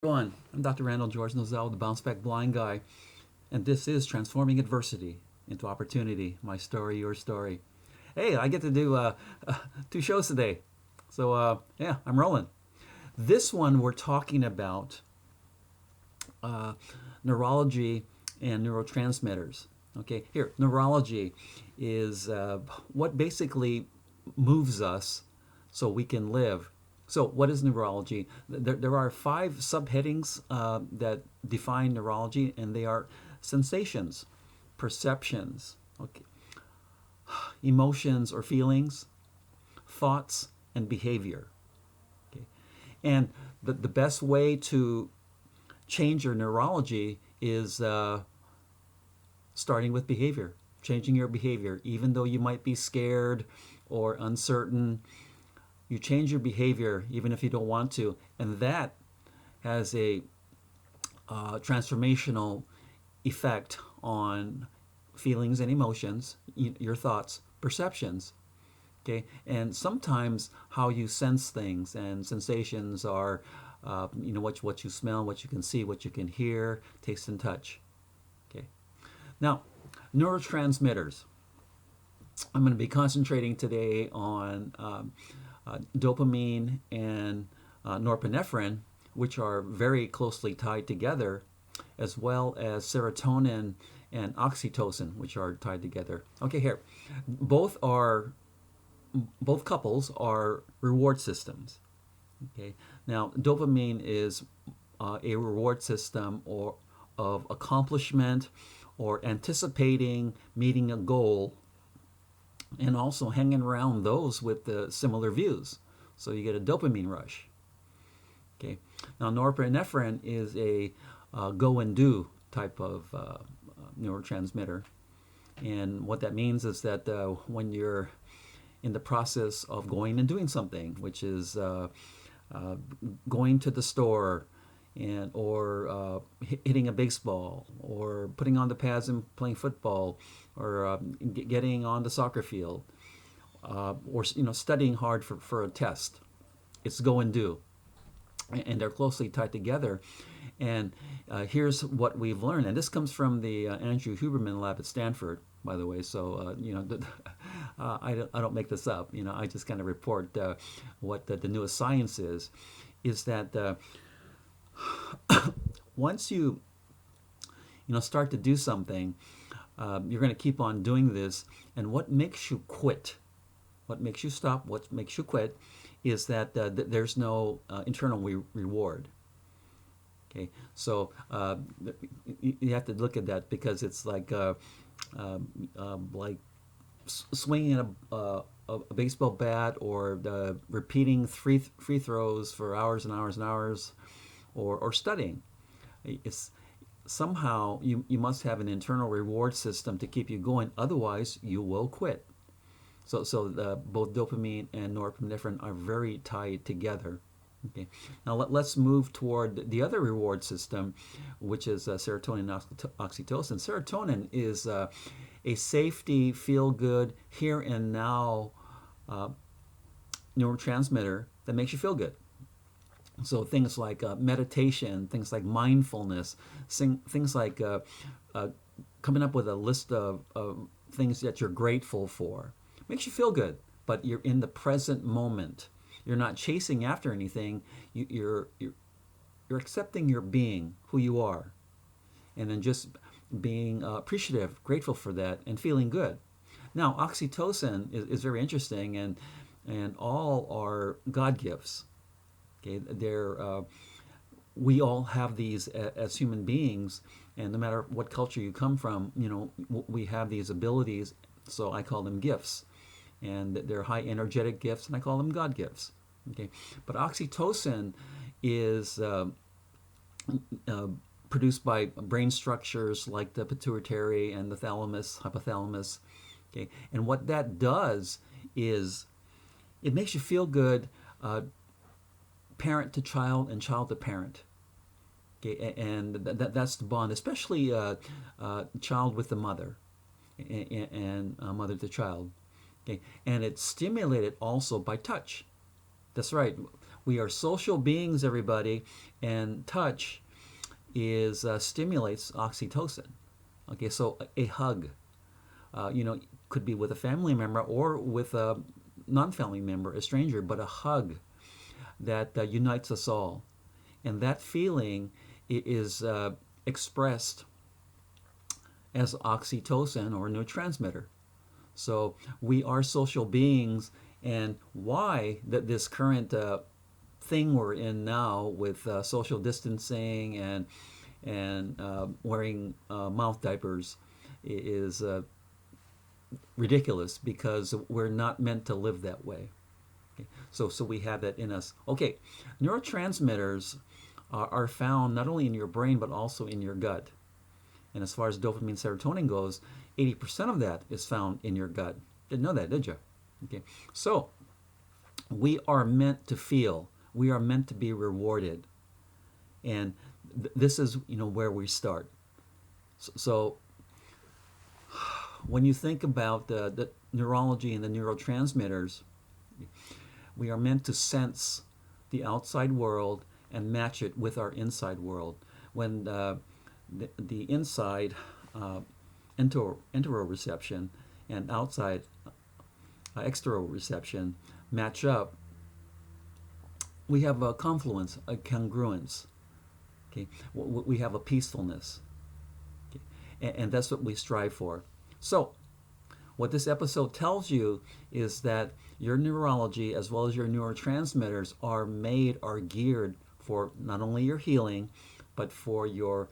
Everyone, I'm Dr. Randall George Nozell, the Bounce Back Blind Guy, and this is Transforming Adversity into Opportunity, my story, your story. Hey, I get to do two shows today, so yeah, I'm rolling. This one we're talking about uh, neurology and neurotransmitters. Okay, here, neurology is what basically moves us so we can live. So, what is neurology? There are five subheadings that define neurology, and they are sensations, perceptions, okay, emotions or feelings, thoughts, and behavior. Okay. And the best way to change your neurology is starting with behavior, changing your behavior. Even though you might be scared or uncertain, you change your behavior even if you don't want to, and that has a transformational effect on feelings and emotions, your thoughts, perceptions. Okay, and sometimes how you sense things and sensations are, what you smell, what you can see, what you can hear, taste, and touch. Okay, now neurotransmitters. I'm going to be concentrating today on dopamine and norepinephrine, which are very closely tied together, as well as serotonin and oxytocin, which are tied together. Okay, here, both are both couples are reward systems. Okay, now dopamine is a reward system or of accomplishment or anticipating meeting a goal, and also hanging around those with the similar views. So you get a dopamine rush. Okay. Now norepinephrine is a go and do type of neurotransmitter, and what that means is that when you're in the process of going and doing something, which is going to the store and or hitting a baseball or putting on the pads and playing football or getting on the soccer field or studying hard for a test. It's go and do, and they're closely tied together. And here's what we've learned, and this comes from the Andrew Huberman lab at Stanford, by the way. So I don't make this up. I just kind of report what the newest science is that once you start to do something, you're going to keep on doing this. And what makes you quit, what makes you stop, what makes you quit, is that there's no internal reward. Okay, so you have to look at that, because it's like swinging a baseball bat, or repeating free throws for hours and hours and hours, or studying. It's somehow you must have an internal reward system to keep you going. Otherwise, you will quit. So both dopamine and norepinephrine are very tied together. Okay. Now let's move toward the other reward system, which is serotonin and oxytocin. Serotonin is a safety, feel good, here and now neurotransmitter that makes you feel good. So things like meditation, things like mindfulness, things like coming up with a list of things that you're grateful for, makes you feel good, but you're in the present moment. You're not chasing after anything. You're accepting your being, who you are, and then just being appreciative, grateful for that, and feeling good. Now, oxytocin is very interesting, and all are God gifts. Okay, we all have these as human beings, and no matter what culture you come from, we have these abilities. So I call them gifts, and they're high energetic gifts, and I call them God gifts. Okay, but oxytocin is produced by brain structures like the pituitary and the thalamus, hypothalamus. Okay, and what that does is it makes you feel good, parent to child and child to parent. Okay, and that's the bond, especially child with the mother, and mother to child. Okay, and it's stimulated also by touch. That's right. We are social beings, everybody, and touch is stimulates oxytocin. Okay, so a hug, could be with a family member or with a non-family member, a stranger, but a hug that unites us all. And that feeling is expressed as oxytocin or neurotransmitter. So we are social beings, and why that this current thing we're in now with social distancing and wearing mouth diapers is ridiculous, because we're not meant to live that way. Okay. So we have that in us. Okay, neurotransmitters are found not only in your brain but also in your gut. And as far as dopamine, serotonin goes, 80% of that is found in your gut. Didn't know that, did you? Okay, so we are meant to feel. We are meant to be rewarded, and this is where we start. So when you think about the neurology and the neurotransmitters, we are meant to sense the outside world and match it with our inside world. When the inside enteroreception and outside exteroreception match up, we have a confluence, a congruence. Okay, we have a peacefulness, okay? And that's what we strive for. So, what this episode tells you is that your neurology as well as your neurotransmitters are geared for not only your healing, but for your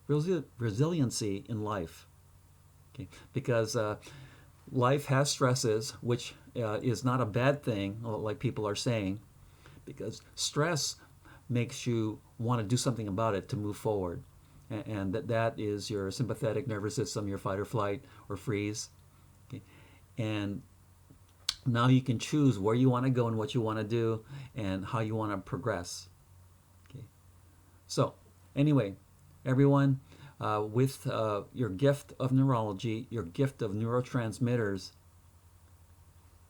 resiliency in life. Okay? Because life has stresses, which is not a bad thing, like people are saying, because stress makes you want to do something about it to move forward. And that is your sympathetic nervous system, your fight or flight or freeze. Okay? And now you can choose where you want to go and what you want to do and how you want to progress. Okay? So, anyway, everyone, with your gift of neurology, your gift of neurotransmitters,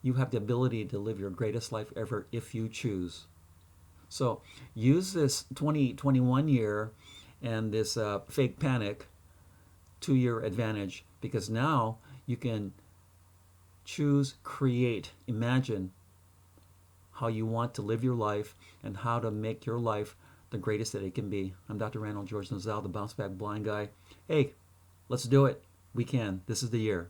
you have the ability to live your greatest life ever if you choose. So use this 2021 year and this fake panic to your advantage, because now you can choose, create, imagine how you want to live your life and how to make your life the greatest that it can be. I'm Dr. Randall George Nozal, the Bounce Back Blind Guy. Hey, let's do it. We can. This is the year.